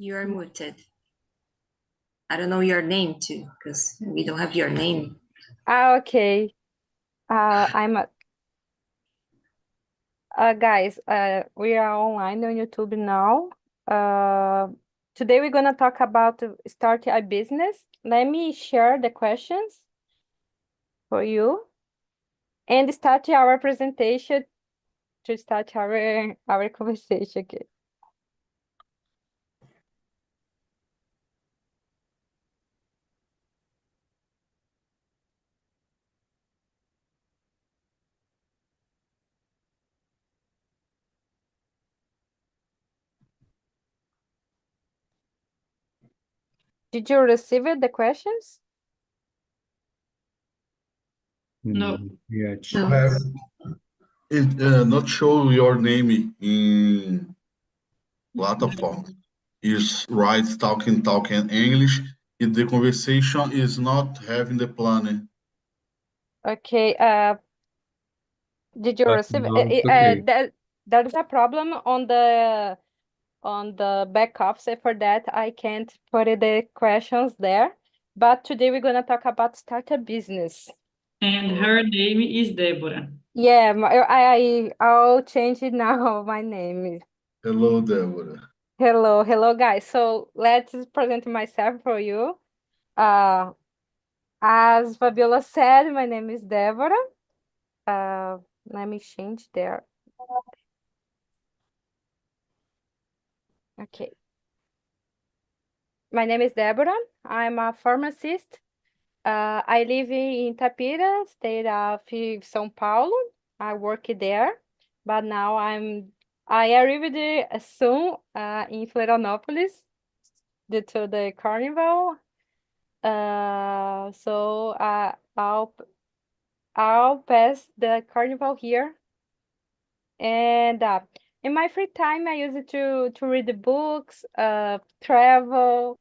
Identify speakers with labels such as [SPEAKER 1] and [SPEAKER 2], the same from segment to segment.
[SPEAKER 1] You are muted. I don't know your name too, because we don't have your name.
[SPEAKER 2] Okay. Guys, we are online on YouTube now. Today we're gonna talk about start a business. Let me share the questions for you and start our presentation to start our conversation. Okay. Did you receive the questions?
[SPEAKER 3] No.
[SPEAKER 4] Yet.
[SPEAKER 1] No.
[SPEAKER 3] Have it not show your name in platform. Is right talking English. If the conversation is not having the plan.
[SPEAKER 2] Okay. Did you
[SPEAKER 4] But
[SPEAKER 2] receive
[SPEAKER 4] no, it's okay.
[SPEAKER 2] there's a problem on the back office. For that, I can't put the questions there. But today we're gonna talk about start a business.
[SPEAKER 3] And her name is Deborah.
[SPEAKER 2] Yeah, I'll change it now. My name is
[SPEAKER 3] Hello, Deborah.
[SPEAKER 2] hello guys. So let's present myself for you. Uh, as Fabiola said, my name is Deborah. Let me change there. Okay. My name is Deborah. I'm a pharmacist. I live in Itapira, state of São Paulo. I work there, but now I arrived soon in Florianópolis due to the carnival. So I'll pass the carnival here, and in my free time I use it to read the books, travel,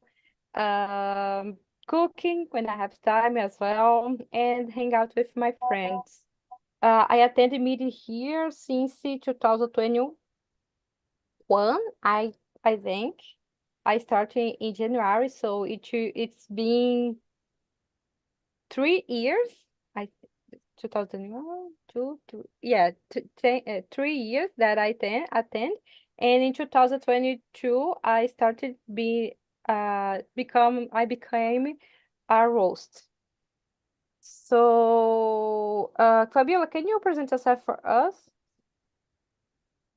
[SPEAKER 2] cooking when I have time as well, and hang out with my friends. I attended meeting here since 2021. I think I started in January, so it's been 3 years. 2001, yeah, 3 years that I attend, and in 2022 I started I became a roast. So, Fabiola, can you present yourself for us?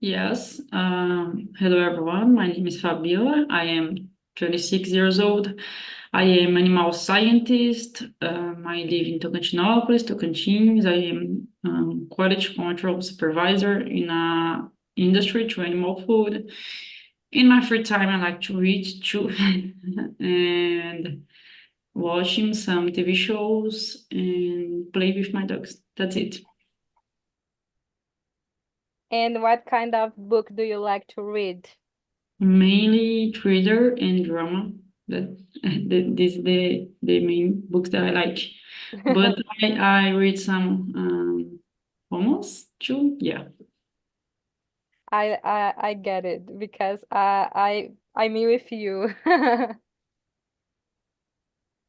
[SPEAKER 3] Yes. Hello, everyone. My name is Fabiola. I am 26 years old. I am animal scientist. I live in Tocantins. I am quality control supervisor in a industry to animal food. In my free time, I like to read too, and watching some TV shows and play with my dogs. That's it.
[SPEAKER 2] And what kind of book do you like to read?
[SPEAKER 3] Mainly thriller and drama. These the main books that I like. But I read some almost too. Yeah.
[SPEAKER 2] I get it because I'm with you.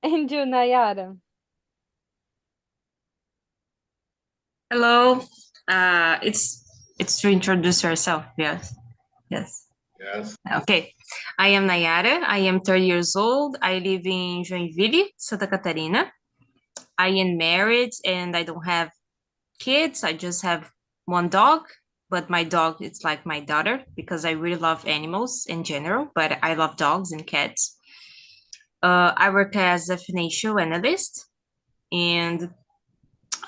[SPEAKER 2] And you, Nayara?
[SPEAKER 1] Hello. It's to introduce yourself. Yes. Yes.
[SPEAKER 3] Yes.
[SPEAKER 1] Okay. I am Nayara. I am 30 years old. I live in Joinville, Santa Catarina. I am married and I don't have kids. I just have one dog, but my dog is like my daughter because I really love animals in general, but I love dogs and cats. I work as a financial analyst and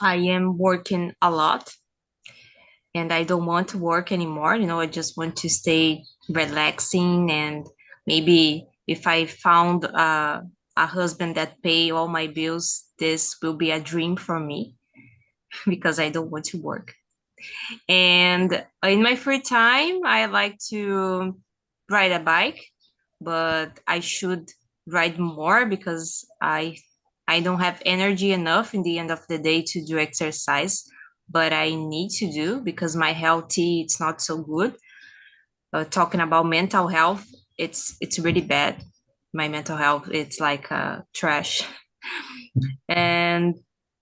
[SPEAKER 1] I am working a lot and I don't want to work anymore. I just want to stay relaxing, and maybe if I found a husband that pay all my bills, this will be a dream for me because I don't want to work. And in my free time, I like to ride a bike, but I should ride more because I don't have energy enough in the end of the day to do exercise, but I need to do because my health it's not so good. Talking about mental health, it's really bad. My mental health, it's like trash. And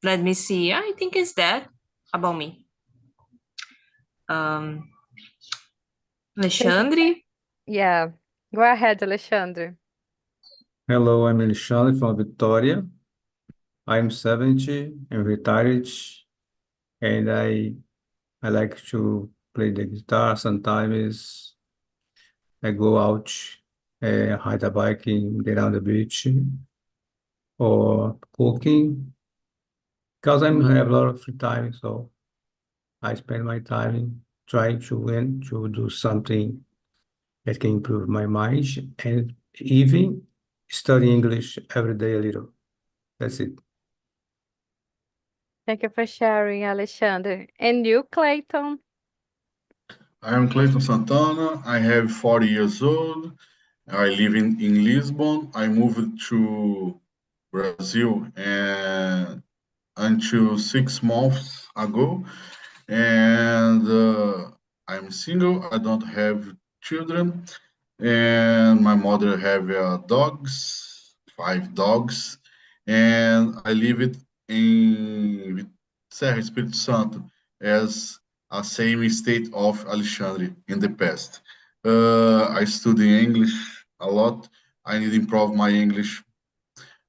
[SPEAKER 1] let me see. I think it's that about me. Um, Alexandre.
[SPEAKER 2] Yeah. Go ahead, Alexandre.
[SPEAKER 4] Hello, I'm Alexandre from Victoria. I'm 70, I'm retired, and I like to play the guitar. Sometimes I go out, ride a bike get on the beach, or cooking, because I have a lot of free time, so I spend my time trying to learn to do something that can improve my mind, and even study English every day a little. That's it.
[SPEAKER 2] Thank you for sharing, Alexandre. And you, Clayton?
[SPEAKER 5] I am Clayton Santana. I have 40 years old. I live in Lisbon. I moved to Brazil and until 6 months ago, and I'm single. I don't have children, and my mother have dogs, 5 dogs, and I live it in Serra Espírito Santo as a same state of Alexandre in the past. I study English a lot. I need to improve my English.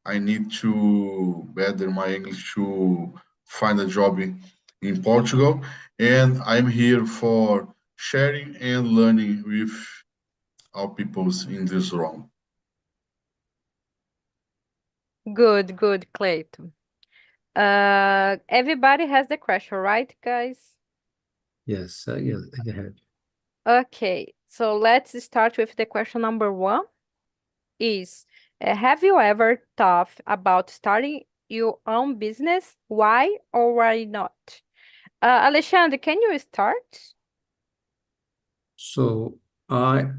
[SPEAKER 5] I need to better my English to find a job in Portugal, and I'm here for sharing and learning with our peoples in this realm.
[SPEAKER 2] Good, good, Clayton. Everybody has the question, right, guys?
[SPEAKER 4] Yes, yes, I have.
[SPEAKER 2] Okay, so let's start with the question number one is, have you ever thought about starting your own business? Why or why not? Alexandre, can you start?
[SPEAKER 4] So I,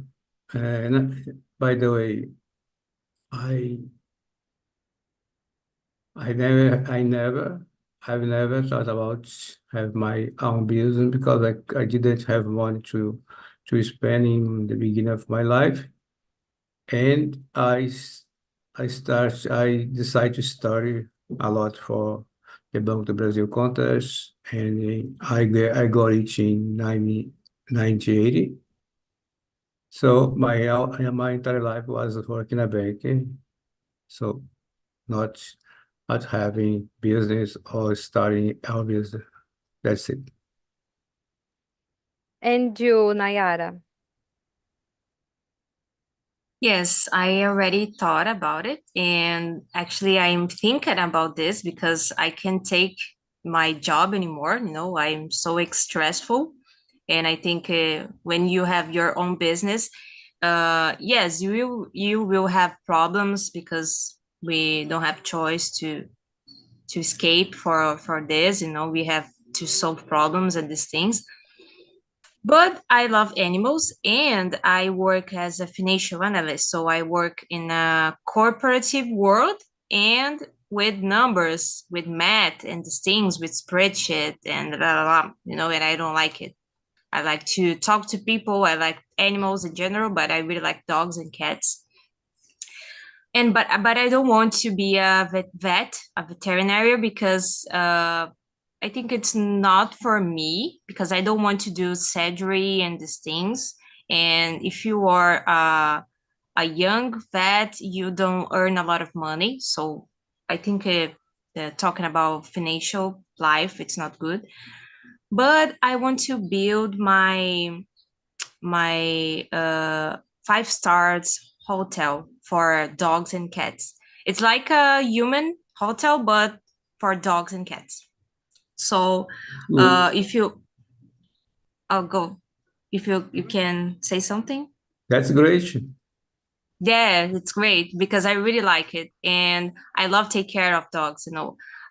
[SPEAKER 4] by the way, I, I've never thought about have my own business because I didn't have money to spend in the beginning of my life, and I decided to study a lot for the Banco do Brasil contest, and I got it in 1980. So my entire life was working a bank, so not not having business or starting our business. That's it.
[SPEAKER 2] And you, Nayara?
[SPEAKER 1] Yes, I already thought about it. And actually, I'm thinking about this because I can't take my job anymore. I'm so stressful. And I think when you have your own business, yes, you will have problems because we don't have choice to escape for this. We have to solve problems and these things. But I love animals and I work as a financial analyst. So I work in a corporative world and with numbers, with math and these things, with spreadsheet and blah, blah, blah, and I don't like it. I like to talk to people. I like animals in general, but I really like dogs and cats. And but I don't want to be a a veterinarian, because I think it's not for me, because I don't want to do surgery and these things. And if you are a young vet, you don't earn a lot of money. So I think talking about financial life, it's not good. But I want to build my 5 stars hotel for dogs and cats. It's like a human hotel, but for dogs and cats. So
[SPEAKER 4] Good.
[SPEAKER 1] if you, I'll go. If you can say something.
[SPEAKER 4] That's great.
[SPEAKER 1] Yeah, it's great because I really like it and I love take care of dogs.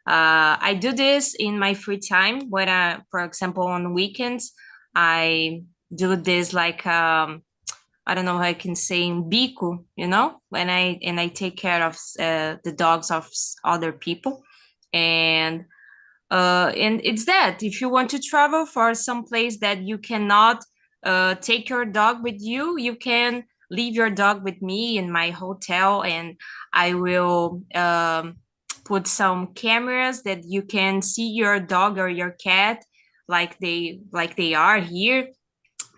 [SPEAKER 1] I do this in my free time when for example, on weekends, I do this like I don't know how I can say in bico, when I take care of the dogs of other people. And it's that if you want to travel for some place that you cannot take your dog with you, you can leave your dog with me in my hotel, and I will put some cameras that you can see your dog or your cat like they are here.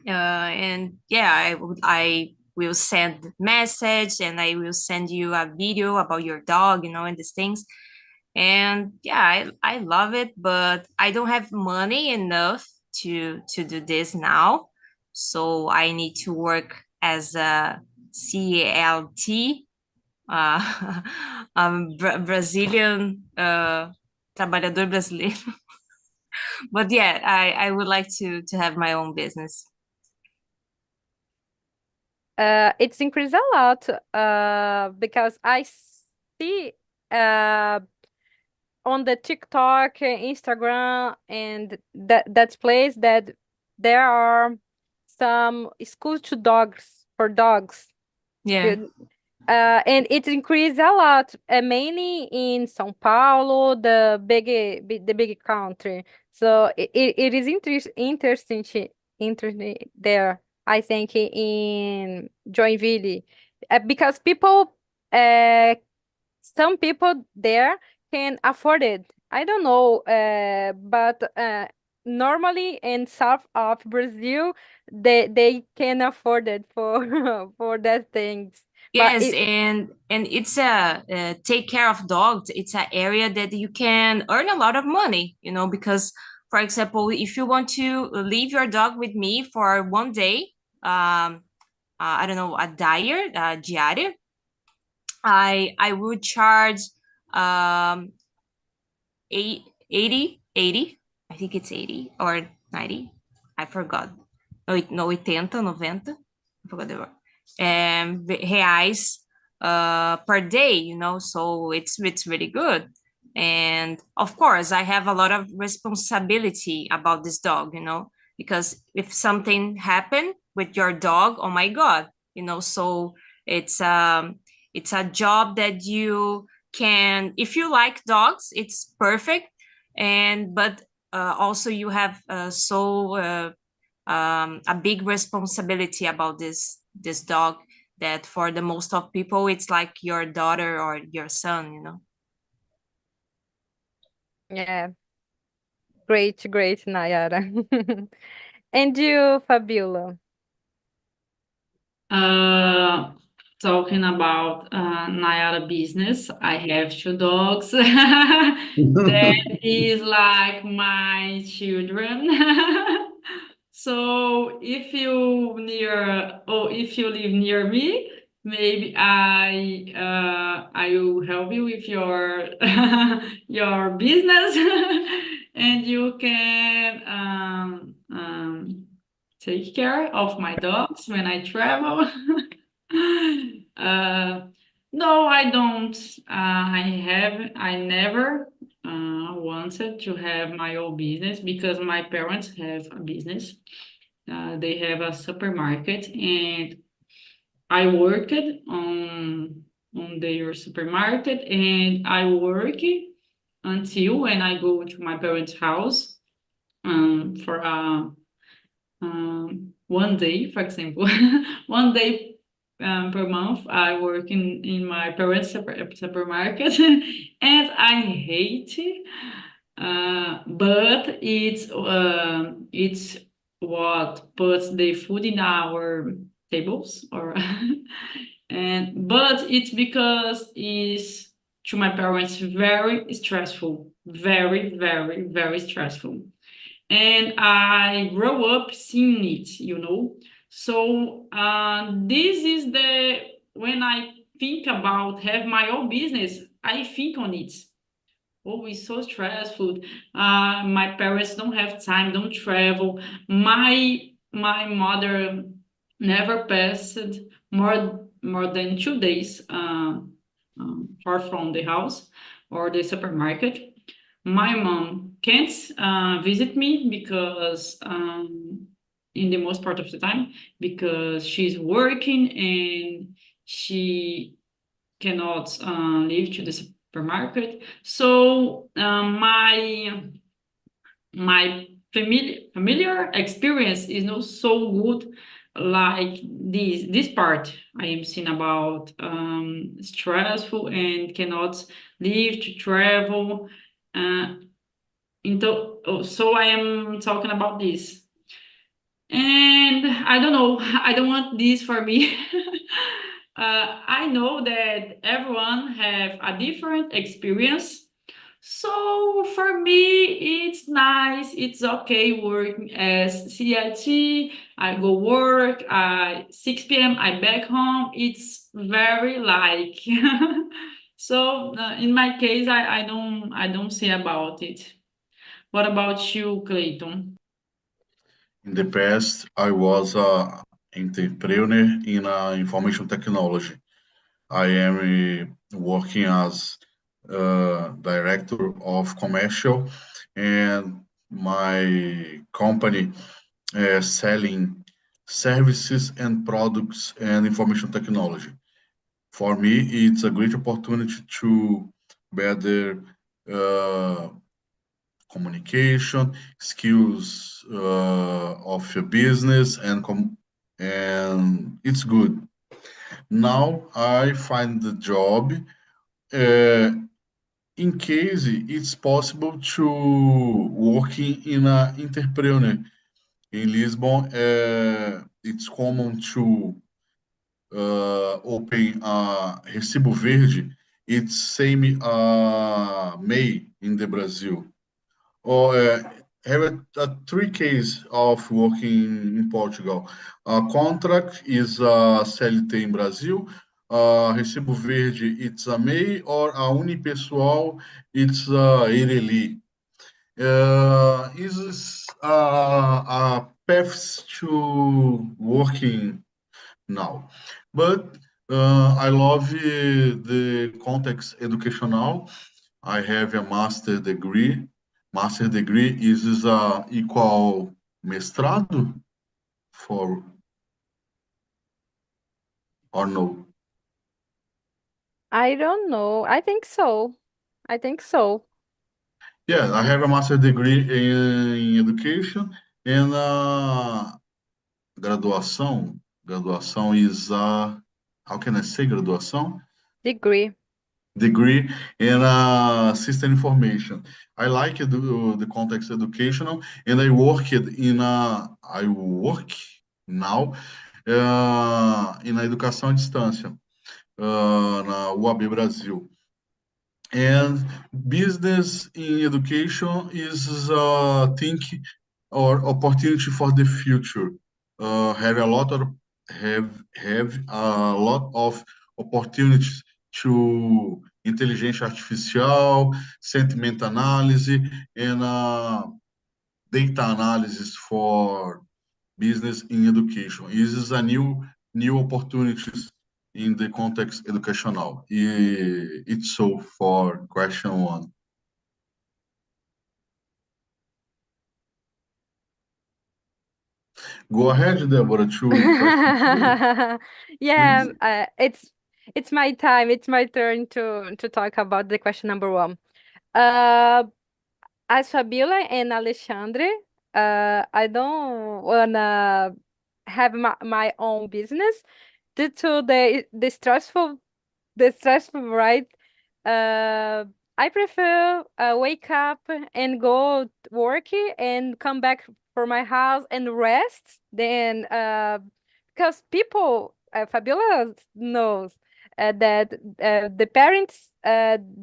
[SPEAKER 1] And yeah, I will send message, and I will send you a video about your dog, and these things. And yeah, I love it, but I don't have money enough to do this now. So I need to work as a CLT, Brazilian trabalhador brasileiro. But yeah, I would like to have my own business.
[SPEAKER 2] It's increased a lot because I see on the TikTok, Instagram, and that's place that there are some school to dogs for dogs.
[SPEAKER 1] Yeah.
[SPEAKER 2] And it increased a lot, mainly in São Paulo, the big country. So it is interesting there, I think, in Joinville, because some people there can afford it. I don't know, but normally in south of Brazil, they can afford it for for that things. But
[SPEAKER 1] Yes, and it's take care of dogs. It's an area that you can earn a lot of money, because, for example, if you want to leave your dog with me for one day, I don't know, a diária, I would charge um 80, I think it's 80 or 90. I forgot. No, 80, 90. I forgot the word. Reais per day, so it's really good. And of course, I have a lot of responsibility about this dog, because if something happened with your dog, oh my God, so it's it's a job that you can, if you like dogs, it's perfect. And but also you have a big responsibility about this dog, that for the most of people it's like your daughter or your son.
[SPEAKER 2] yeah, great, Nayara. And you, Fabiola?
[SPEAKER 3] Uh, Talking about Nayara business, I have two dogs. That is like my children. So if you live near me, maybe I will help you with your your business, and you can take care of my dogs when I travel. No, I don't. I never wanted to have my own business because my parents have a business. They have a supermarket, and I worked on their supermarket, and I work until when I go to my parents' house for one day, for example, one day per month, I work in my parents' supermarket, and I hate it. But it's what puts the food in our tables, or but it's because it's to my parents very stressful, very stressful, and I grew up seeing it. So this is the when I think about have my own business, I think on it. Oh, it's so stressful. My parents don't have time, don't travel. My mother never passed more than 2 days far from the house or the supermarket. My mom can't visit me because in the most part of the time, because she's working and she cannot leave to the supermarket. So my familiar experience is not so good like this part I am seeing about stressful and cannot leave to travel. So I am talking about this. And I don't know, I don't want this for me. I know that everyone have a different experience. So for me, it's nice. It's okay working as CIT. I go work at 6 p.m. I back home. It's very like. So in my case, I don't say about it. What about you, Clayton?
[SPEAKER 5] In the past, I was a entrepreneur in information technology. I am working as director of commercial, and my company selling services and products and information technology. For me, it's a great opportunity to better uh, communication skills of your business and it's good. Now I find the job uh, in case it's possible to working in a entrepreneur in Lisbon. It's common to open a recibo verde. It's same MEI in the Brazil. Or have three cases of working in Portugal. A contract is a CLT in Brazil. Recibo verde, it's a MEI, or a unipessoal, it's a ERELI. Is a path to working now. But I love the context educational. I have a master degree. Master degree is equal mestrado for or no?
[SPEAKER 2] I don't know. I think so. I think so.
[SPEAKER 5] Yeah, I have a master degree in education and graduação. Graduação is how can I say graduação?
[SPEAKER 2] Degree.
[SPEAKER 5] Degree in system information. I like the context educational, and I work now na educação à distância, na UAB Brasil. And business in education is think or opportunity for the future. Have a lot of have a lot of opportunities to intelligence artificial, sentiment analysis, and data analysis for business in education. This is a new opportunities in the context educational. It's so for question one. Go ahead, Deborah, to question two,
[SPEAKER 2] Yeah,
[SPEAKER 5] please.
[SPEAKER 2] it's my time. It's my turn to talk about the question number one. Uh, as Fabiola and Alexandre, I don't wanna have my own business due to the stressful, right? Uh, I prefer wake up and go work and come back for my house and rest than because people, Fabiola knows that the parents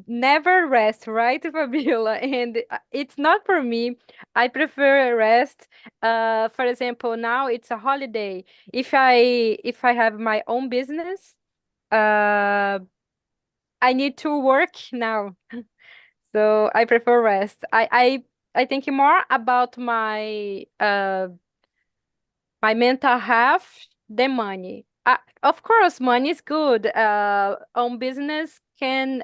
[SPEAKER 2] never rest, right, Fabiola? And it's not for me. I prefer rest. For example, now it's a holiday. If I have my own business, uh, I need to work now. So I prefer rest. I think more about my mental health than money. Of course, money is good. Own business can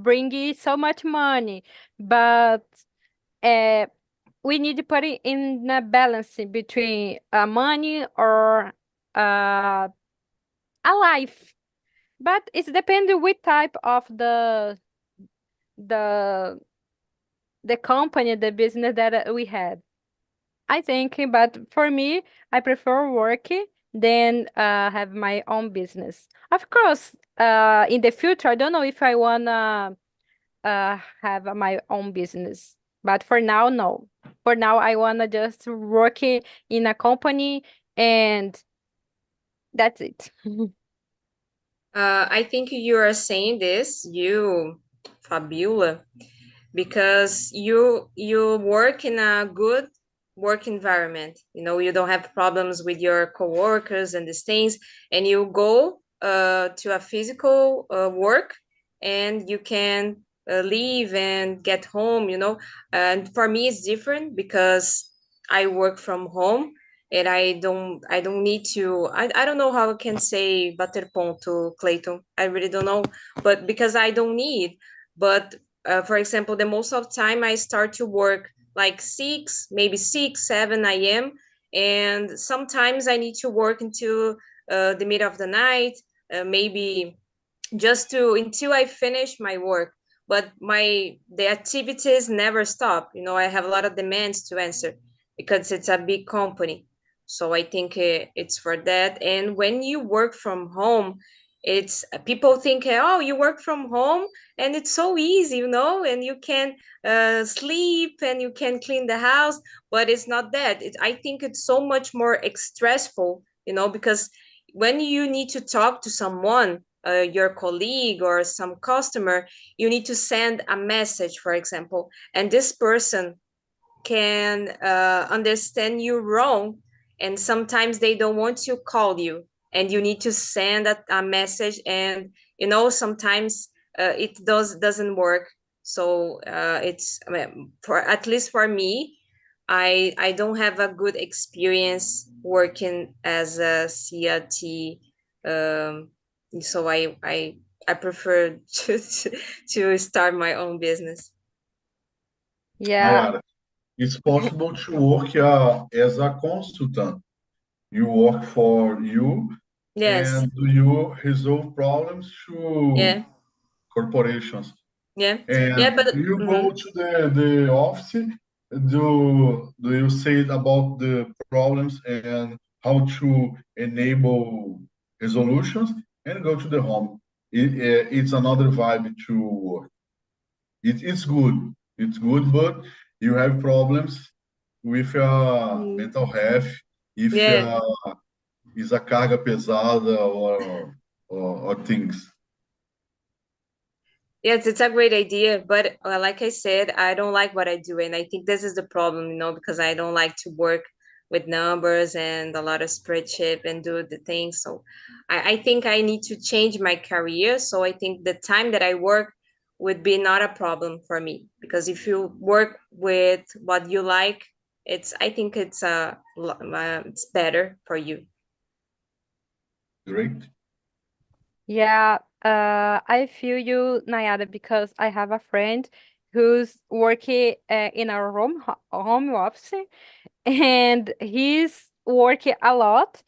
[SPEAKER 2] bring you so much money, but uh, we need to put it in a balance between money or a life. But it's depending which type of the the company, the business that we had. I think, but for me, I prefer work than have my own business. Of course, in the future, I don't know if I wanna have my own business, but for now, no. For now, I wanna just work in a company, and that's it.
[SPEAKER 1] I think you are saying this, you, Fabiola, because you work in a good work environment. You know, you don't have problems with your coworkers and these things, and you go to a physical work, and you can leave and get home. You know, and for me it's different because I work from home. And I don't need to, I don't know how I can say bater ponto, Clayton. I really don't know, but because I don't need. But for example, the most of the time I start to work like 6, maybe 6, 7 a.m. And sometimes I need to work until the middle of the night, maybe just to until I finish my work. But the activities never stop. You know, I have a lot of demands to answer because it's a big company. So I think it's for that. And when you work from home, it's people think, oh, you work from home and it's so easy, you know, and you can sleep and you can clean the house. But it's not that. I think it's so much more stressful, you know, because when you need to talk to someone, your colleague or some customer, you need to send a message, for example, and this person can understand you wrong, and sometimes they don't want to call you, and you need to send a message, and you know sometimes it doesn't work. So it's, I mean, for at least for me, I don't have a good experience working as a CRT. Um, so I prefer to start my own business.
[SPEAKER 2] Yeah.
[SPEAKER 5] Nayara, it's possible to work as a consultant. You work for you,
[SPEAKER 1] Yes.
[SPEAKER 5] and you resolve problems to
[SPEAKER 1] Yeah.
[SPEAKER 5] corporations.
[SPEAKER 1] Yeah. Yeah.
[SPEAKER 5] And
[SPEAKER 1] But
[SPEAKER 5] you go
[SPEAKER 1] mhm.
[SPEAKER 5] to the office, do you say about the problems and how to enable resolutions, and go to the home. It's another vibe to work. It's good. It's good, but you have problems with
[SPEAKER 1] Mhm.
[SPEAKER 5] mental health, if
[SPEAKER 1] Yeah.
[SPEAKER 5] is a carga pesada or things.
[SPEAKER 1] Yes, it's a great idea, but like I said, I don't like what I do, and I think this is the problem, you know, because I don't like to work with numbers and a lot of spreadsheet and do the things. So I think I need to change my career. So I think the time that I work would be not a problem for me, because if you work with what you like, I think it's better for you.
[SPEAKER 5] Great.
[SPEAKER 2] Yeah, I feel you, Nayada, because I have a friend who's working in a home office, and he's working a lot.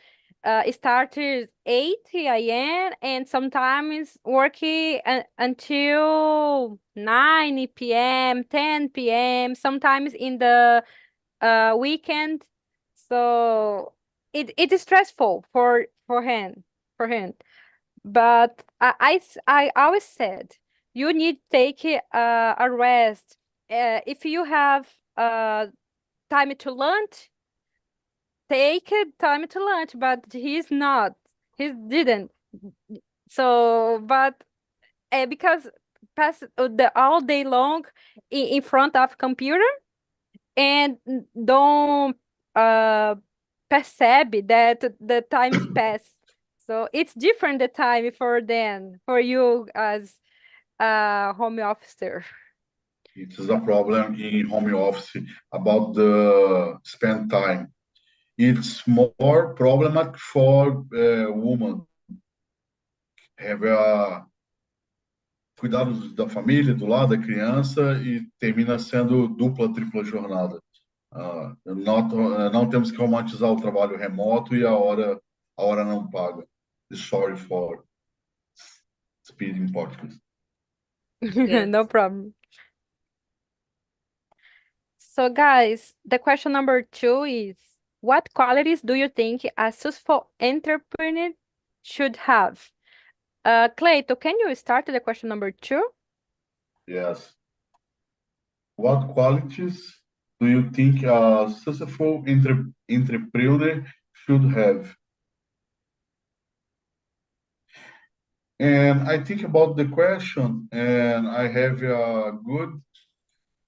[SPEAKER 2] It started 8 a.m. and sometimes working until 9 p.m., 10 p.m., sometimes in the weekend. So it is stressful for him. But I always said you need to take a rest. If you have time to lunch, take time to lunch. But he's not. He didn't. So, but because pass the all day long in front of computer and don't uh perceive that the time is past. So it's different the time for them, for you as a home officer.
[SPEAKER 5] It is a problem in home office about the spend time. It's more problematic for women. Have cuidados da família, do lado da criança, e termina sendo dupla, tripla jornada. Não temos que romantizar o trabalho remoto e a hora não paga. Sorry for speaking Portuguese.
[SPEAKER 1] Yeah.
[SPEAKER 2] No problem. So guys, the question number 2 is, What qualities do you think a successful entrepreneur should have? Cleito, can you start the question number 2?
[SPEAKER 5] Yes. What qualities do you think a successful entrepreneur should have? And I think about the question, and I have good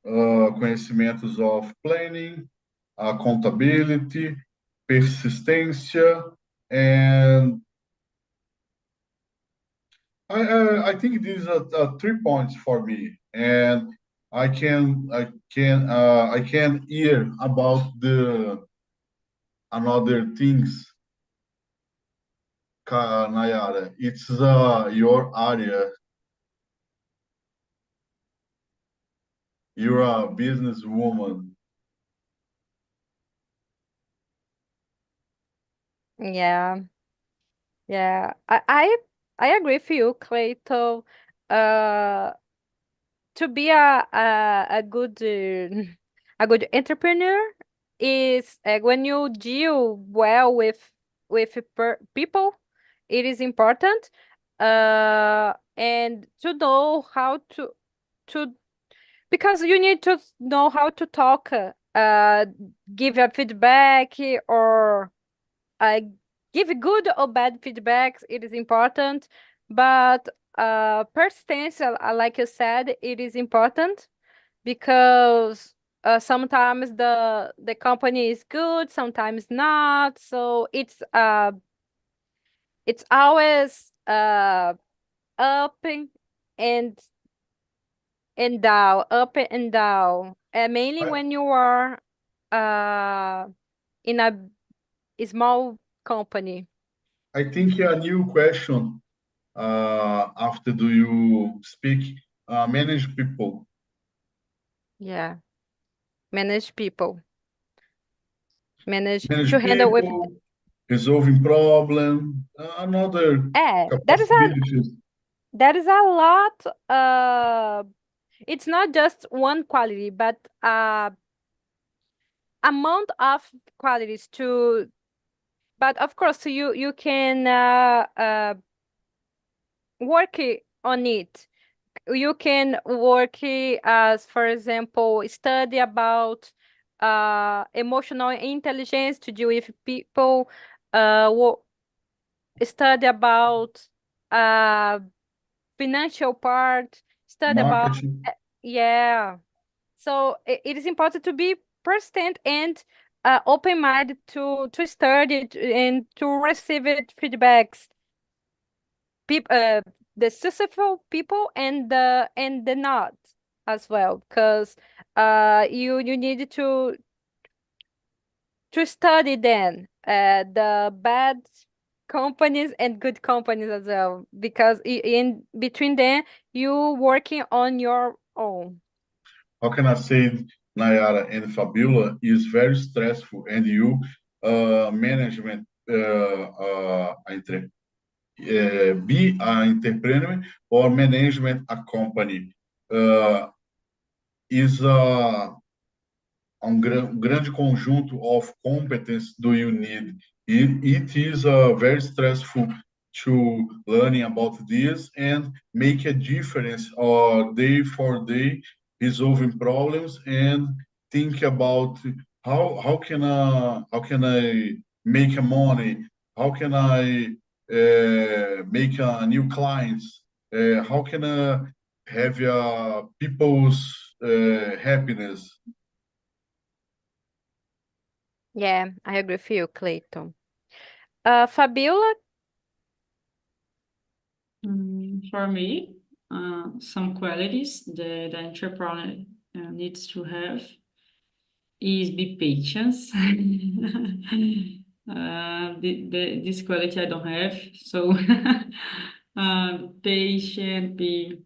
[SPEAKER 5] conhecimentos of planning, accountability, persistência, and I think these are 3 points for me, and I can hear about the another things, Nayara. It's your area. You're a businesswoman.
[SPEAKER 2] Yeah, yeah. I agree with you, Cleito. Uh, to be a good a good entrepreneur is when you deal well with people, it is important. And to know how to because you need to know how to talk, give a feedback or uh, give good or bad feedbacks. It is important, but persistence, like you said, it is important because sometimes the company is good, sometimes not. So it's always up and down, up and down. Mainly
[SPEAKER 5] I,
[SPEAKER 2] when you are in a small company.
[SPEAKER 5] I think a new question after do you speak manage people,
[SPEAKER 2] Yeah, manage people, manage
[SPEAKER 5] manage
[SPEAKER 2] to handle with.
[SPEAKER 5] people, resolving problem, another
[SPEAKER 2] That is a
[SPEAKER 5] capabilities.
[SPEAKER 2] lot. It's not just one quality, but amount of qualities to. But of course, you can work on it. You can work as, for example, study about emotional intelligence to deal with people. Study about uh financial part. Study about
[SPEAKER 5] Marketing.
[SPEAKER 2] yeah. So it is important to be persistent and open-minded to study and to receive it feedbacks. People, the successful people and the not as well, because you need to study then the bad companies and good companies as well, because in between them you working on your own.
[SPEAKER 5] How can I say, Nayara and Fabiola is very stressful, and you management be an entrepreneur or management a company is grande conjunto of competence do you need. It is very stressful to learning about this and make a difference day for day, resolving problems and think about how can I make a money, how can I make a new clients, how can I have people's happiness.
[SPEAKER 2] Yeah, I agree with you, Clayton. Fabiola.
[SPEAKER 3] For me, some qualities that the entrepreneur needs to have is be patient. This quality I don't have, so patient, be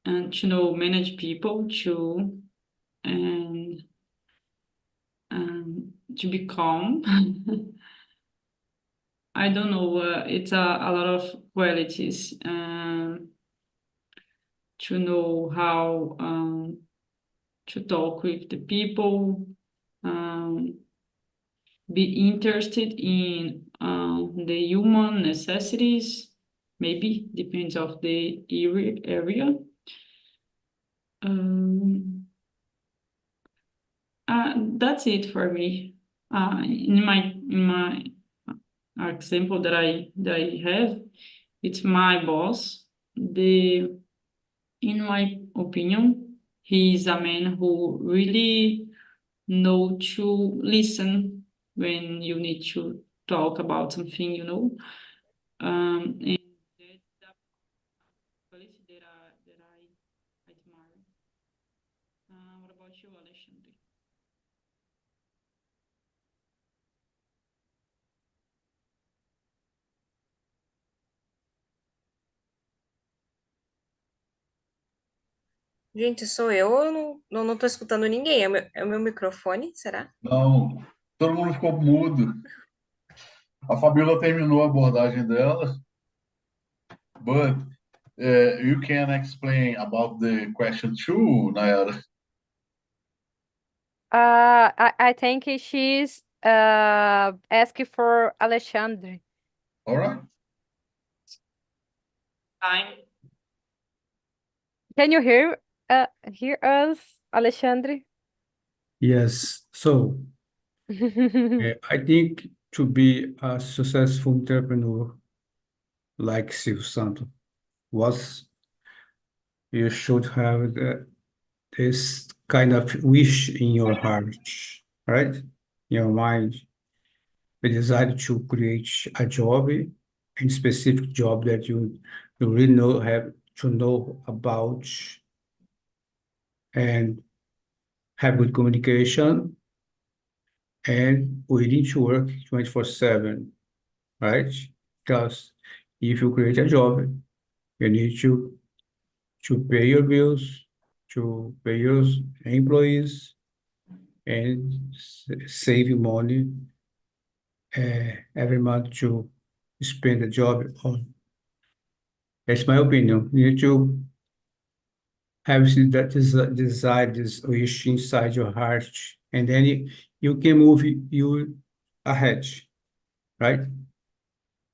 [SPEAKER 3] and to know manage people too, and to be calm. I don't know. It's a lot of qualities to know how to talk with the people, be interested in the human necessities, maybe depends of the area. That's it for me. In my example that I have, it's my boss. In my opinion, he is a man who really know to listen when you need to talk about something, and that's the quality that I admire. What about you, Alexandre?
[SPEAKER 1] Gente, sou eu não tô escutando ninguém. É o meu microfone, será?
[SPEAKER 5] Não, todo mundo ficou mudo. A Fabiola terminou a abordagem dela, but you can explain about the question two, Nayara.
[SPEAKER 2] I think she's asking for Alexandre.
[SPEAKER 5] All right.
[SPEAKER 3] Time.
[SPEAKER 2] Can you hear us, Alexandre?
[SPEAKER 4] Yes. So I think to be a successful entrepreneur like Silvio Santos was you should have this kind of wish in your heart, right? Your mind. We decided to create a job, a specific job that you really have to know about and have good communication and willing to work 24/7, right? Because if you create a job, you need to pay your bills, to pay your employees, and save money every month to spend the job on. That's my opinion. You need to have that desire, this wish inside your heart, and then you can move you ahead, right?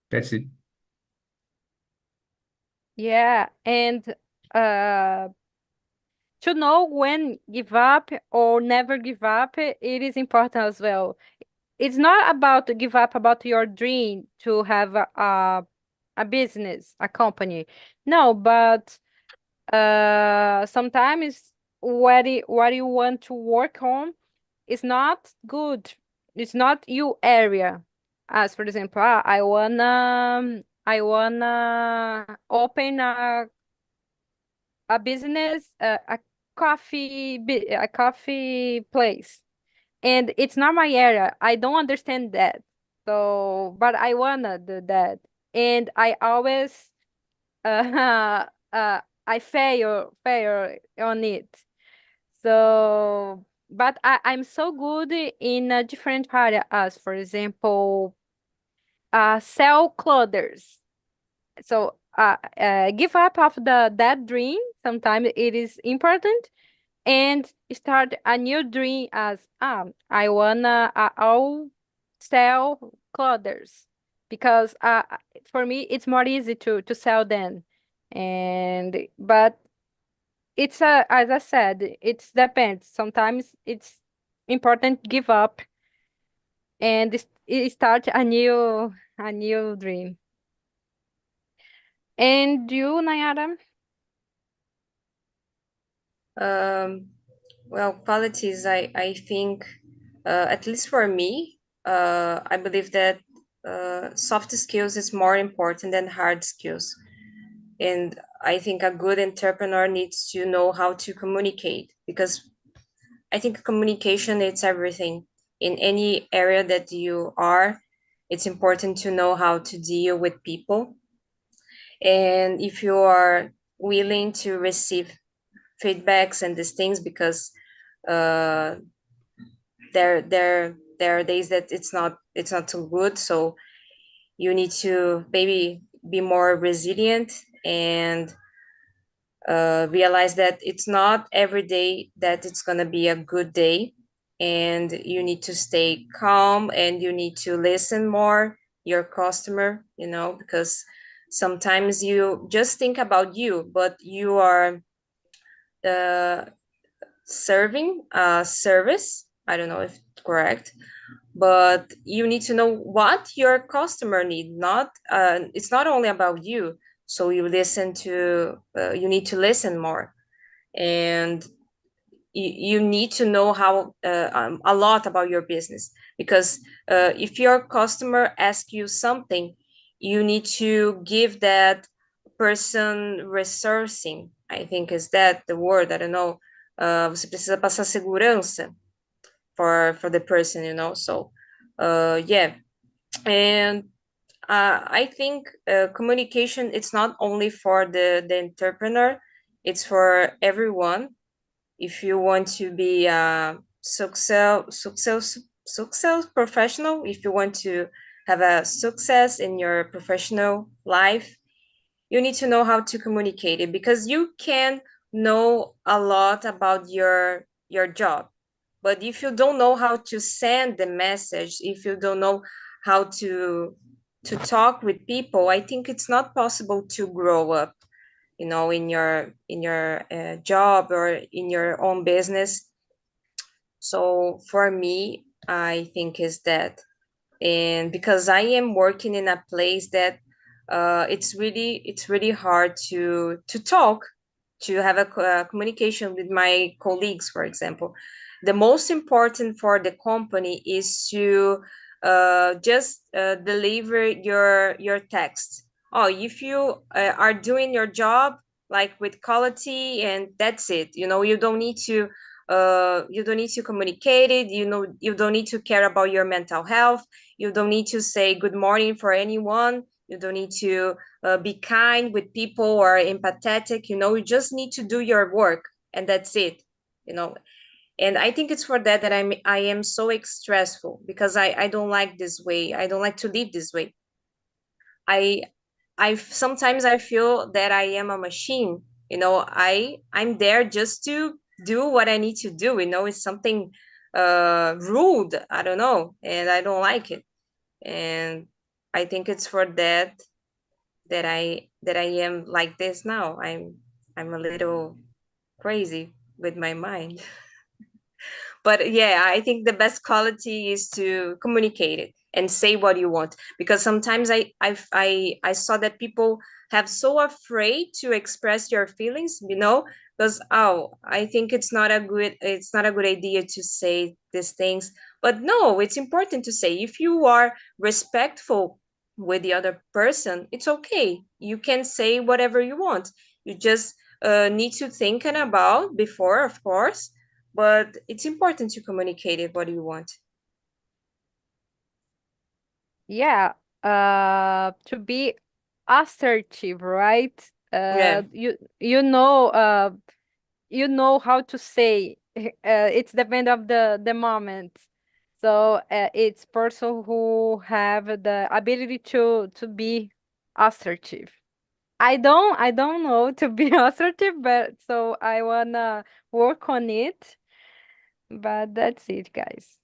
[SPEAKER 4] That's it.
[SPEAKER 2] Yeah, and to know when give up or never give up, it is important as well. It's not about to give up about your dream to have a business, a company. No, but sometimes what you want to work on is not good. It's not your area. As for example, I wanna open a business, a coffee place, and it's not my area. I don't understand that. So, but I wanna do that, and I always I fail on it. So, but I'm so good in a different area, as for example, sell clothes. So, give up of that dream. Sometimes it is important, and start a new dream as I'll sell clothes because for me it's more easy to sell them, and but it's as I said, it depends. Sometimes it's important give up and start a new dream. And you, Nayara?
[SPEAKER 1] Well, qualities, I think, at least for me, I believe that soft skills is more important than hard skills. And I think a good entrepreneur needs to know how to communicate, because I think communication is everything. In any area that you are, it's important to know how to deal with people. And if you are willing to receive feedbacks and these things, because uh, there are days that it's not too good, so you need to maybe be more resilient and realize that it's not every day that it's going to be a good day, and you need to stay calm, and you need to listen more your customer, because sometimes you just think about you, but you are uh, serving a service. I don't know if it's correct, but you need to know what your customer need. Not it's not only about you. So you need to listen more, and you need to know how a lot about your business, because if your customer asks you something, you need to give that person resourcing. I think is that the word, I don't know. Você precisa passar segurança for the person, so yeah. And I think communication, it's not only for the entrepreneur, it's for everyone. If you want to be a success professional, if you want to have a success in your professional life, you need to know how to communicate it, because you can know a lot about your job, but if you don't know how to send the message, if you don't know how to talk with people, I think it's not possible to grow up, in your job or in your own business. So for me, I think is that, and because I am working in a place that it's really hard to talk, to have a communication with my colleagues, for example. The most important for the company is to just deliver your text. Oh, if you are doing your job like with quality, and that's it. You don't need to communicate it. You don't need to care about your mental health. You don't need to say good morning for anyone. You don't need to be kind with people or empathetic. You just need to do your work, and that's it. You know, and I think it's for that I am so stressful, because I don't like this way. I don't like to live this way. I I sometimes I feel that I am a machine. I'm there just to do what I need to do. It's something rude. I don't know, and I don't like it. And I think it's for that I am like this now. I'm a little crazy with my mind. But yeah, I think the best quality is to communicate it and say what you want, because sometimes I saw that people have so afraid to express your feelings, because I think it's not a good idea to say these things. But no, it's important to say. If you are respectful with the other person, it's okay. You can say whatever you want. You just need to think about before, of course, but it's important to communicate it what you want.
[SPEAKER 2] Yeah, to be assertive, right?
[SPEAKER 1] Yeah.
[SPEAKER 2] You know how to say. It's depend of the moment. So it's person who have the ability to be assertive. I don't know to be assertive, but so I wanna work on it. But that's it, guys.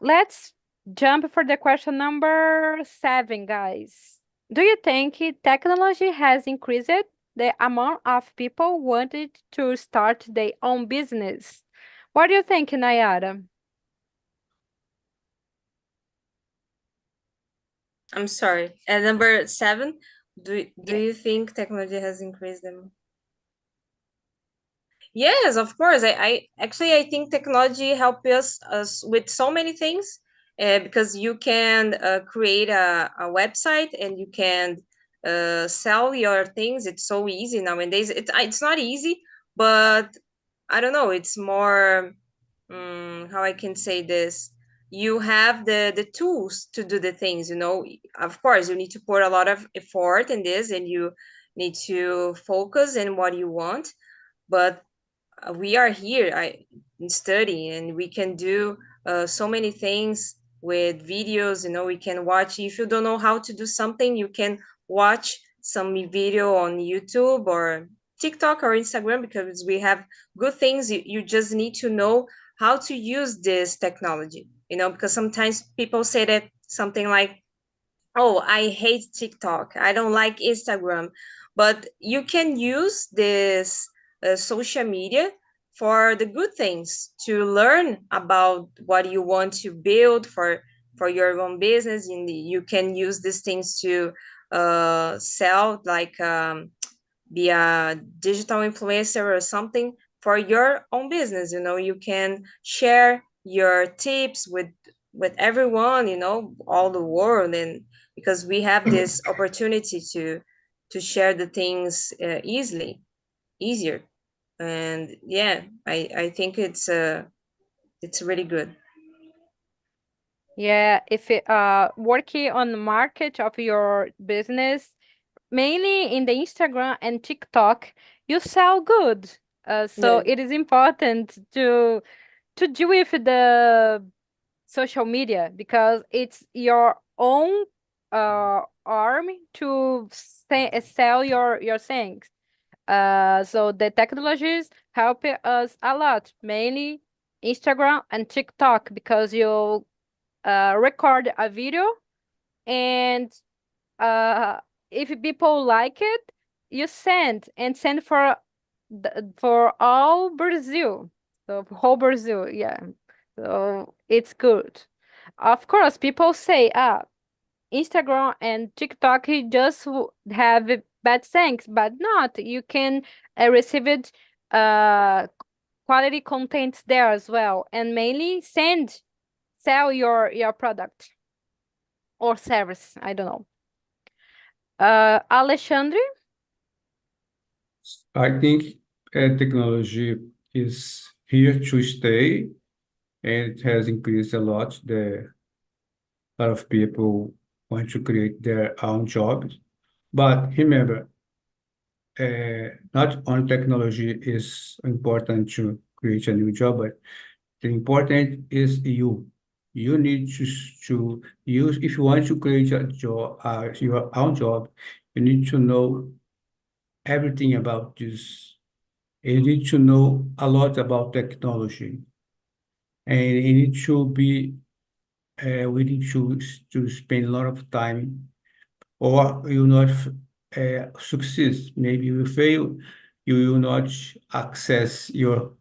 [SPEAKER 2] Let's jump for the question number 7, guys. Do you think technology has increased the amount of people wanted to start their own business? What do you think, Nayara?
[SPEAKER 1] I'm sorry. At number 7, do
[SPEAKER 2] Yeah.
[SPEAKER 1] you think technology has increased them? Yes, of course. I think technology help us with so many things, because you can create a website, and you can sell your things. It's so easy nowadays. It's not easy, but I don't know. It's more, how I can say this. You have the tools to do the things. Of course, you need to put a lot of effort in this, and you need to focus in what you want. But we are here study, and we can do so many things with videos. We can watch. If you don't know how to do something, you can watch some video on YouTube or TikTok or Instagram, because we have good things. You just need to know how to use this technology, because sometimes people say that something like, oh, I hate TikTok, I don't like Instagram, but you can use this social media for the good things, to learn about what you want to build for your own business, and you can use these things to sell, like be a digital influencer or something for your own business. You can share your tips with everyone, all the world, and because we have this opportunity to share the things easier. And yeah, I think it's really good.
[SPEAKER 2] Yeah, if working on the market of your business, mainly in the Instagram and TikTok, you sell good. So
[SPEAKER 1] Yeah.
[SPEAKER 2] it is important to deal with the social media because it's your own arm to sell your things. So the technologies help us a lot, mainly Instagram and TikTok, because you record a video, and uh, if people like it, you send for all Brazil, so whole Brazil, yeah. So it's good. Of course, people say, Instagram and TikTok just have bad things, but not. You can receive it quality content there as well, and mainly sell your product or service. I don't know. Alexandre?
[SPEAKER 4] I think technology is here to stay, and it has increased a lot. A lot of people want to create their own jobs. But remember, not only technology is important to create a new job, but the important is you. You need to use, if you want to create a job, your own job, you need to know everything about this. You need to know a lot about technology, and you need to be, we need to spend a lot of time, or you will not succeed. Maybe you will fail, you will not access your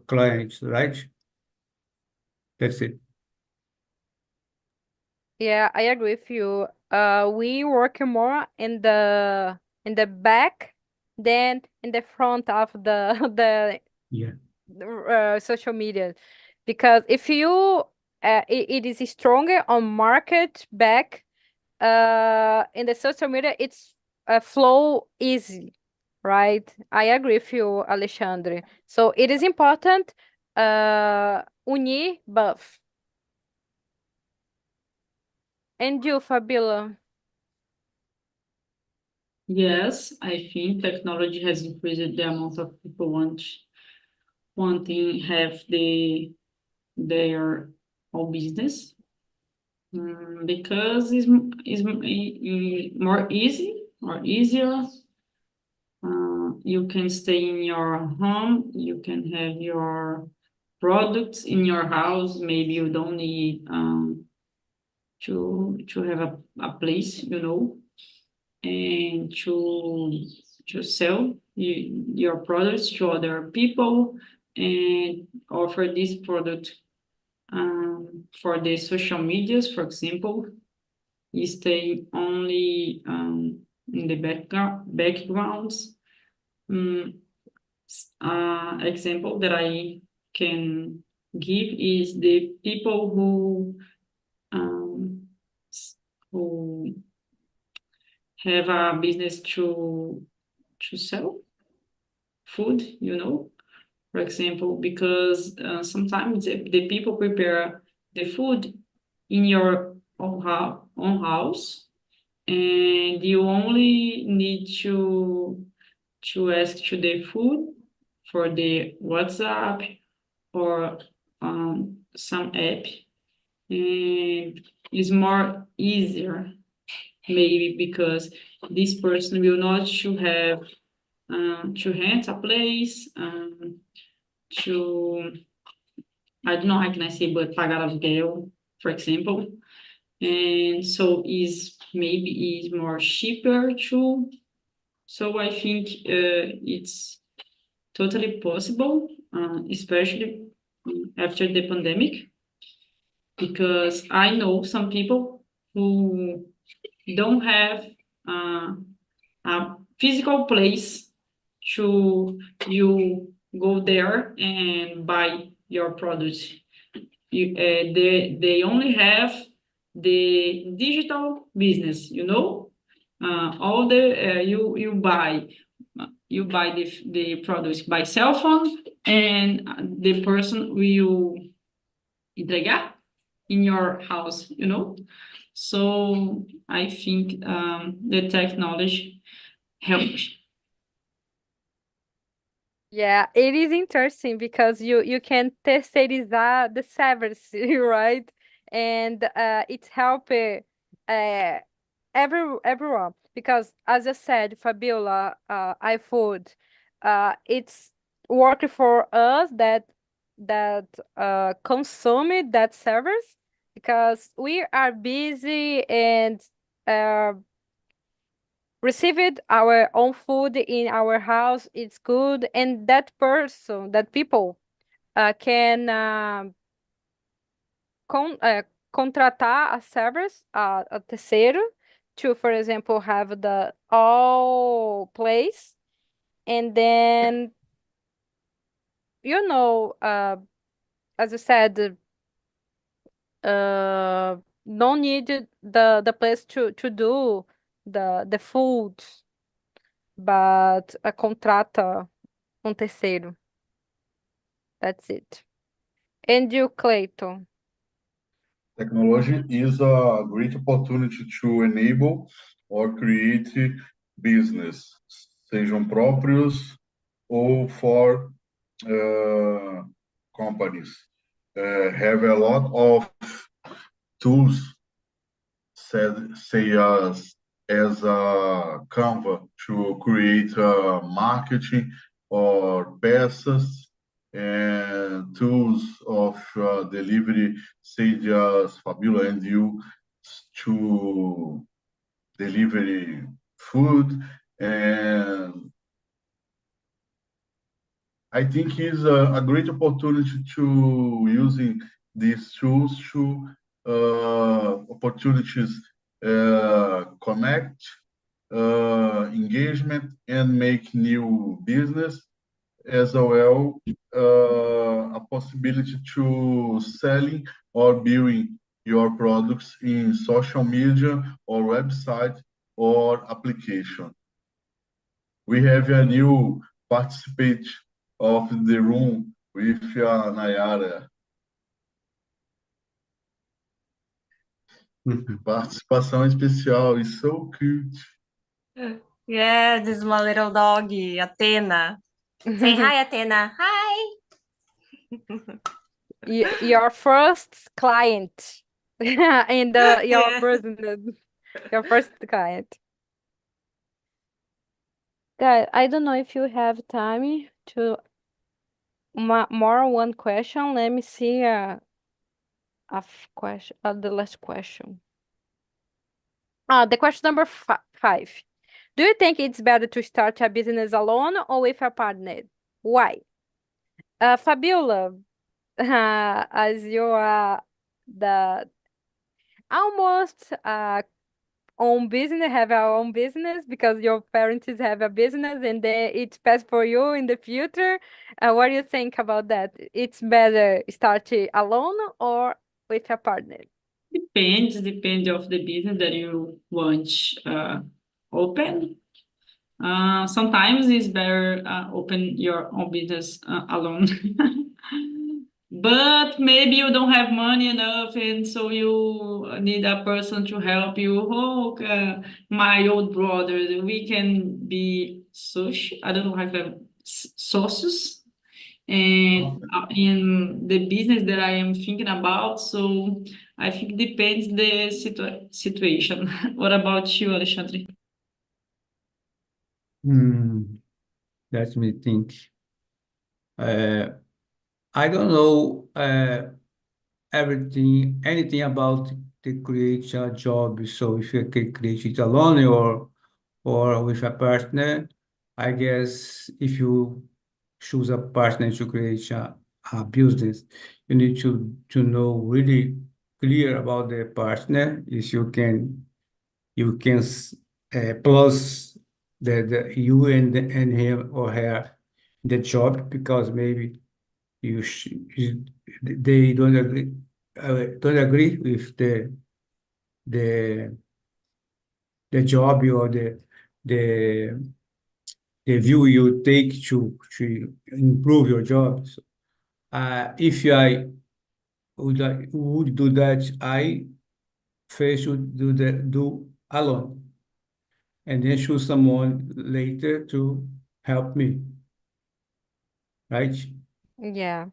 [SPEAKER 4] clients, right? That's it.
[SPEAKER 2] Yeah, I agree with you. We work more in the back than in the front of the
[SPEAKER 4] Yeah.
[SPEAKER 2] social media, because if you it is stronger on market back, in the social media it's flow easy, right? I agree with you, Alexandre. So it is important unir both. And you, Fabiola?
[SPEAKER 3] Yes, I think technology has increased the amount of people wanting have their own business, because it's more easy or easier. You can stay in your home, you can have your products in your house. Maybe you don't need to have a place, and to sell your products to other people and offer this product for the social medias, for example. You stay only in the backgrounds. Example that I can give is the people um, who have a business to sell food, for example, because sometimes the people prepare the food in your own house, and you only need to ask to the food for the WhatsApp or some app, and it's more easier, maybe because this person will not to have to rent a place, to I don't know how can I say, but pagar aluguel, for example. And so is maybe is more cheaper too. So I think it's totally possible, especially after the pandemic, because I know some people who don't have uh, a physical place to you go there and buy your products. They only have the digital business, you know. All the you buy the products by cell phone, and the person will entregar in your house, you know. So I think the technology helps.
[SPEAKER 2] Yeah, it is interesting because you can terceirizar the service, right? And it's helping everyone because as I said, Fabiola, iFood, it's working for us that consume that service because we are busy and uh, received our own food in our house. It's good, and that people can contratar a service, a terceiro, to, for example, have the all place, and then you know, as I said, don't need the place to do the food, but contrata terceiro. That's it. And you, Clayton?
[SPEAKER 5] Technology is a great opportunity to enable or create business, sejam próprios ou for companies. Have a lot of tools, say as a Canva to create marketing or peças and tools of delivery, say as Fabiola and you to delivery food. And I think it's a great opportunity to using these tools to opportunities connect, engagement, and make new business, as well a possibility to selling or building your products in social media or website or application. We have a new participant of the room with Nayara. Participação especial, is so cute.
[SPEAKER 1] Yeah, this is my little doggy, Athena. Say hi, Athena. Hi.
[SPEAKER 2] Your first client in your
[SPEAKER 1] Yeah.
[SPEAKER 2] business, your first client. Guys, I don't know if you have time to more one question. Let me see question, the last question. The question number 5. Do you think it's better to start a business alone or with a partner? Why? Fabiola, as you are the almost own business, have our own business because your parents have a business and it's best for you in the future. What do you think about that? It's better start alone or with a partner?
[SPEAKER 3] Depends of the business that you want open. Sometimes it's better open your own business alone. But maybe you don't have money enough, and so you need a person to help you. Oh, my old brother, we can be such. I don't know how to sócios, and in the business that I am thinking about. So I think depends the situation. What about you, Alexandre?
[SPEAKER 4] Let me think. I don't know anything about the create a job. So if you can create it alone or with a partner, I guess if you choose a partner to create a business, you need to know really clear about the partner. If you can plus the you and him or her the job because maybe you, sh- you they don't agree with the the job or the the view you take to improve your job. So, if I would do that, I first would do alone and then choose someone later to help me, right?
[SPEAKER 2] Yeah,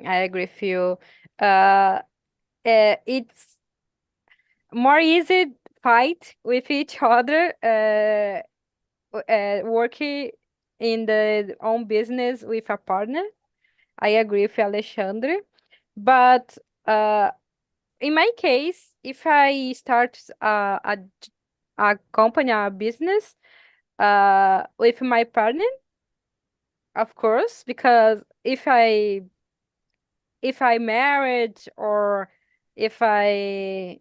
[SPEAKER 2] I agree with you. Uh, it's more easy fight with each other, working in the own business with a partner. I agree with Alexandre. But in my case, if I start a company, a business, with my partner, of course, because if I married or if I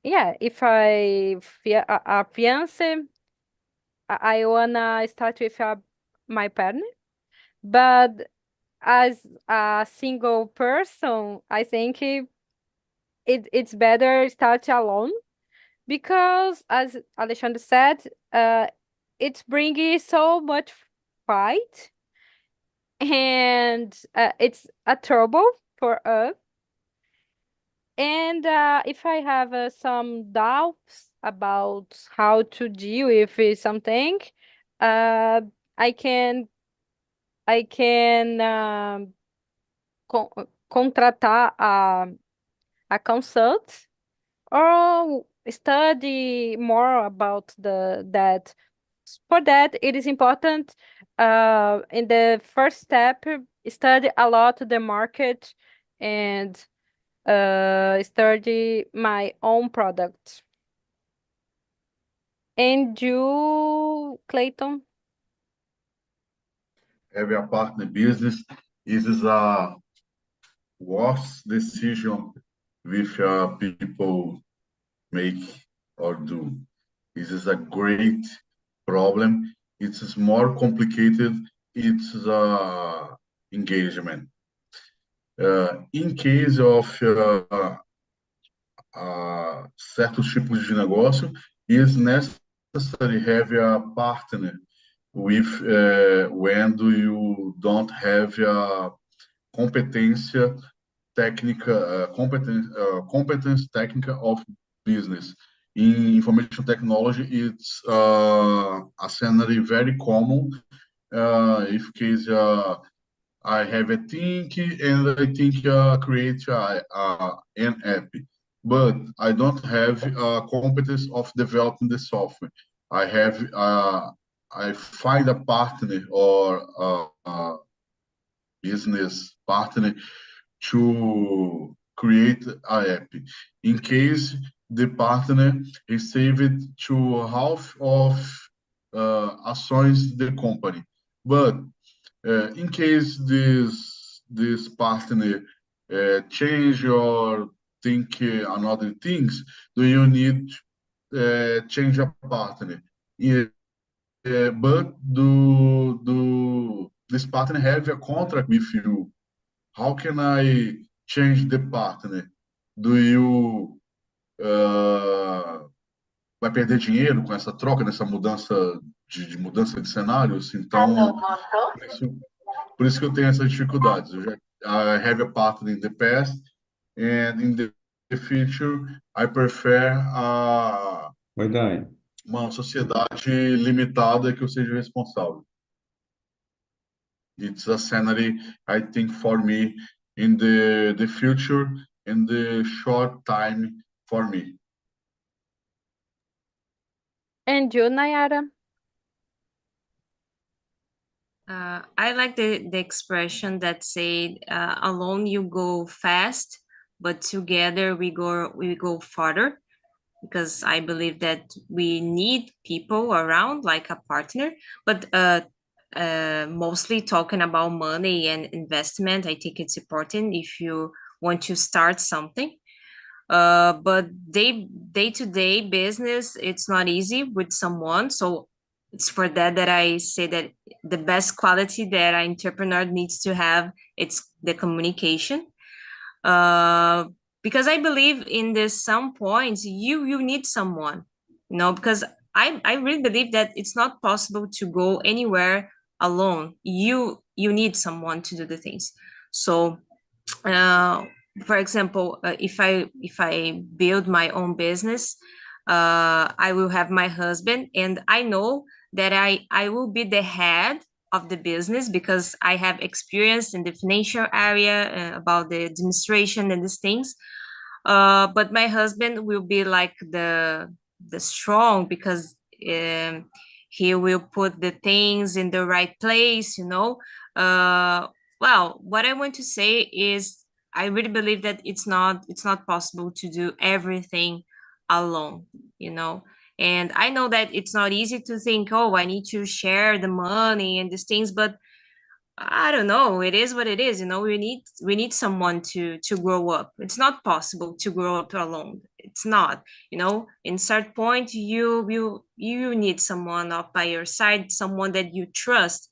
[SPEAKER 2] yeah, if I a fiance, I wanna start with my partner. But as a single person, I think it's better start alone because, as Alexandre said, it's bringing so much fight and it's a trouble for us. And if I have some doubts about how to deal with something, uh, I can con contratar a consult or study more about the that. For that, it is important in the first step, study a lot the market and study my own product. And you, Clayton?
[SPEAKER 5] Have a partner business is a worst decision with people make or do. This is a great problem. It's more complicated. It's engagement. In case of certos tipos de negócio, is necessary have a partner with when do you don't have a competência técnica, competence técnica of business. In information technology, it's a scenario very common. If case I have a think and I think create an app, but I don't have competence of developing the software. I have I find a partner or business partner to create a app. In case the partner received to half of ações the company, but in case this partner change or think another things, do you need change a partner? Yeah, but do this partner have a contract with you? How can I change the partner? Do you vai perder dinheiro com essa troca, nessa mudança de mudança de cenários? Então, por isso que eu tenho essas dificuldades. Eu já I have a partner in the past, and in the future, I prefer
[SPEAKER 4] Oi, Dani.
[SPEAKER 5] uma sociedade limitada que eu seja responsável. It's a scenario, I think, for me in the future, in the short time for me.
[SPEAKER 2] And you, Nayara?
[SPEAKER 1] I like the expression that said, alone you go fast, but together we go farther, because I believe that we need people around like a partner. But mostly talking about money and investment, I think it's important if you want to start something. But day-to-day business, it's not easy with someone. So it's for that I say that the best quality that an entrepreneur needs to have, it's the communication. uh, because I believe in this some points you need someone, because I really believe that it's not possible to go anywhere alone. You need someone to do the things. So uh, for example, if I build my own business, I will have my husband, and I know that I will be the head of the business because I have experience in the financial area, about the administration and these things. But my husband will be like the strong, because he will put the things in the right place. uh, well, what I want to say is I really believe that it's not possible to do everything alone. And I know that it's not easy to think, oh, I need to share the money and these things, but I don't know. It is what it is. We need someone to grow up. It's not possible to grow up alone. It's not. In certain point, you need someone up by your side, someone that you trust.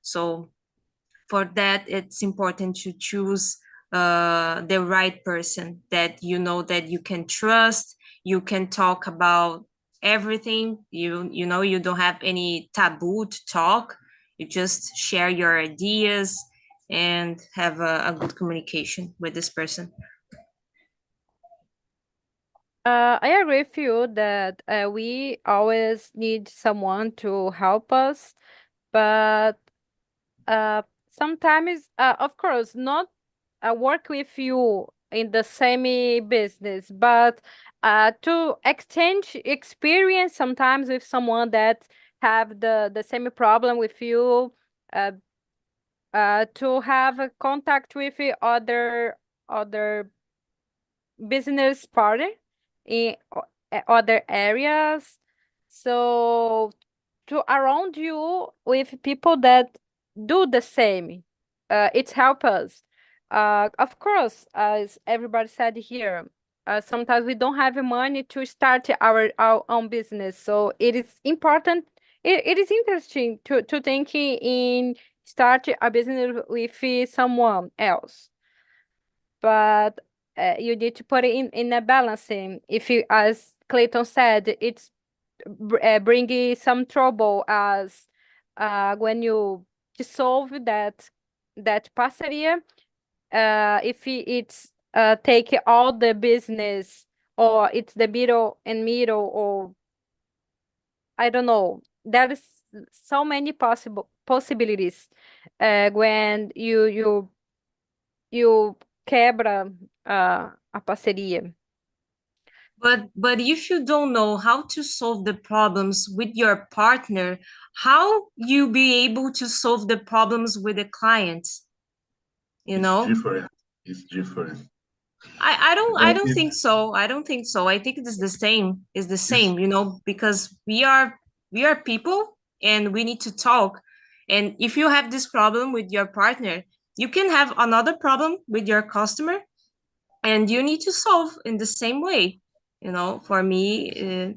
[SPEAKER 1] So for that, it's important to choose the right person that that you can trust. You can talk about everything. You don't have any taboo to talk. You just share your ideas and have a good communication with this person.
[SPEAKER 2] I agree with you that we always need someone to help us, but sometimes, of course, not work with you in the same business, but to exchange experience sometimes with someone that have the same problem with you, uh, to have a contact with the other business partner in other areas. So to around you with people that do the same. It helps us. Of course, as everybody said here, sometimes we don't have money to start our own business. So it is important. It is interesting to think in start a business with someone else, but you need to put it in a balancing. If you, as Clayton said, it's bringing some trouble as when you dissolve that parceria. It's take all the business, or it's the middle, or I don't know. There is so many possible possibilities when you quebra a parceria.
[SPEAKER 1] But if you don't know how to solve the problems with your partner, how you be able to solve the problems with the clients? You
[SPEAKER 5] It's
[SPEAKER 1] know?
[SPEAKER 5] different. It's different.
[SPEAKER 1] I don't think so. I don't think so. I think it is the same. It's the same, because we are people and we need to talk. And if you have this problem with your partner, you can have another problem with your customer, and you need to solve in the same way. For me,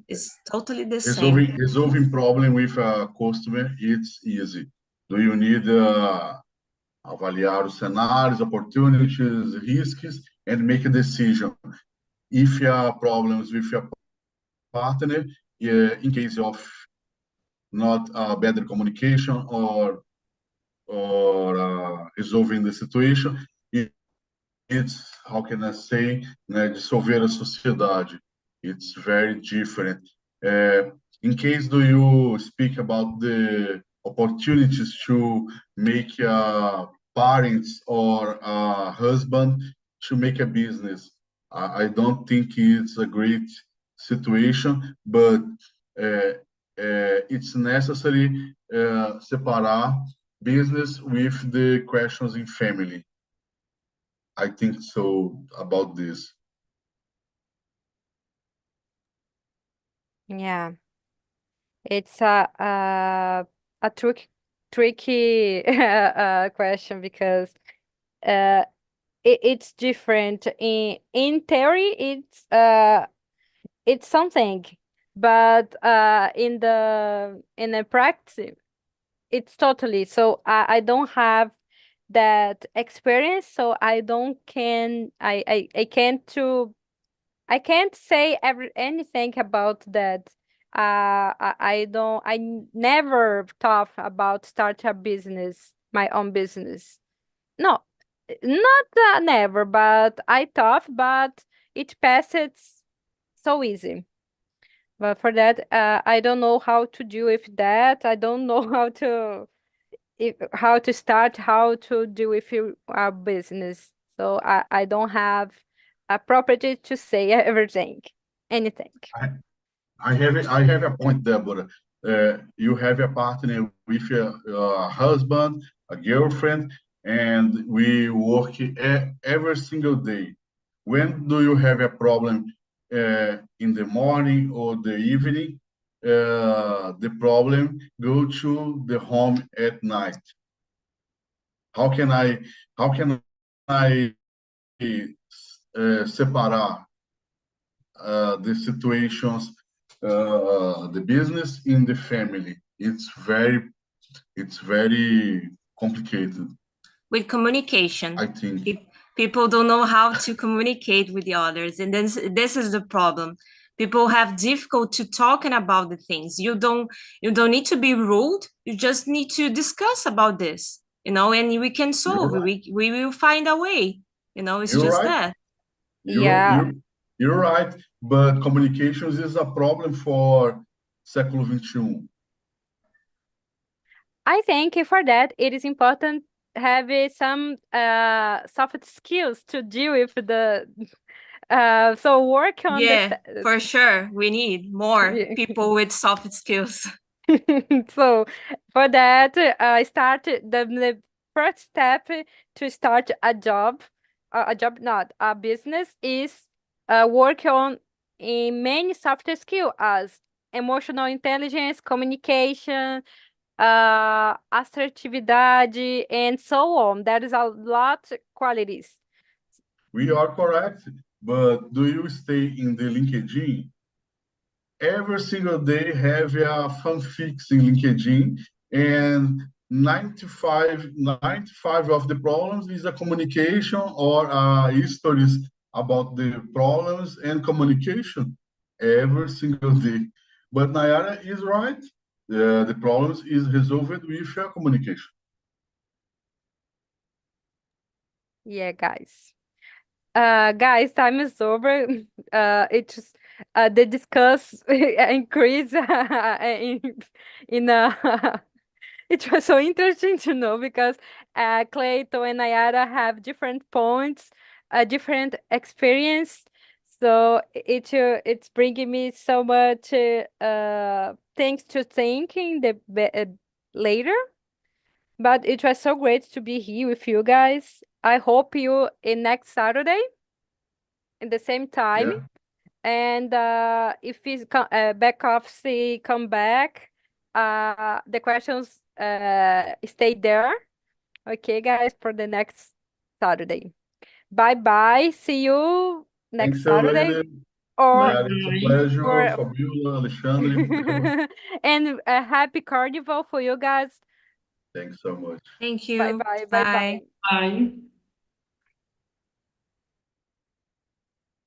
[SPEAKER 1] it's totally the same.
[SPEAKER 5] Resolving problem with a customer, it's easy. Do you need avaliar os cenários, opportunities, risks, and make a decision? If you have problems with your partner, in case of not better communication or resolving the situation, it's, how can I say, né, dissolver a sociedade. It's very different. In case do you speak about the opportunities to make parents or a husband to make a business, I don't think it's a great situation, but it's necessary separar business with the questions in family. I think so about this.
[SPEAKER 2] Yeah, it's a tricky question because it's different. In theory, it's something, but in the practice, it's totally. So I don't have that experience, so I can't say anything about that. I never thought about start a business, my own business. No, not never, but I thought, but it passed so easy. But for that, I don't know how to deal with that. I don't know how to start, how to deal with our business. So I don't have a property to say everything, anything.
[SPEAKER 5] I have a point, Deborah. You have a partner with a husband, a girlfriend, and we work every single day. When do you have a problem in the morning or the evening? The problem go to the home at night. How can I separar the situations, the business in the family? It's very complicated,
[SPEAKER 1] With communication.
[SPEAKER 5] I think.
[SPEAKER 1] People don't know how to communicate with the others, and then this is the problem. People have difficulty talking about the things. You don't need to be rude. You just need to discuss about this, and we can solve it.
[SPEAKER 5] You're right.
[SPEAKER 1] We will find a way. It's
[SPEAKER 5] You're
[SPEAKER 1] just
[SPEAKER 5] right.
[SPEAKER 1] that.
[SPEAKER 2] Yeah,
[SPEAKER 5] You're right. But communications is a problem for século XXI.
[SPEAKER 2] I think for that it is important have some soft skills to deal with the so work on the
[SPEAKER 1] Yeah, for sure. We need more people with soft skills.
[SPEAKER 2] so for that start the first step to start a job not a business is work on in many soft skills as emotional intelligence, communication, assertividade, and so on. There is a lot qualities.
[SPEAKER 5] We are correct, but do you stay in the LinkedIn? Every single day have a fanfics in LinkedIn, and 95 of the problems is a communication or stories about the problems and communication every single day. But Nayara is right. The problems is resolved with communication.
[SPEAKER 2] Yeah, guys. Guys, time is over. It's the discuss increase in it was so interesting to know because Clayton and Nayara have different points, a different experience. So it's bringing me so much things to thinking later. But it was so great to be here with you guys. I hope you in next Saturday in the same time.
[SPEAKER 5] Yeah.
[SPEAKER 2] And if he's back office come back, the questions stay there. Okay, guys, for the next Saturday. Bye bye. See you next
[SPEAKER 5] Thanks,
[SPEAKER 2] Saturday.
[SPEAKER 5] lady.
[SPEAKER 2] Or
[SPEAKER 5] Nayara, it's a pleasure.
[SPEAKER 2] or
[SPEAKER 5] Fabiola, Alexandre.
[SPEAKER 2] and a happy carnival for you guys.
[SPEAKER 5] Thanks so much.
[SPEAKER 1] Thank
[SPEAKER 2] Bye
[SPEAKER 1] you.
[SPEAKER 2] bye. Bye
[SPEAKER 1] Bye.
[SPEAKER 2] bye.
[SPEAKER 3] Bye.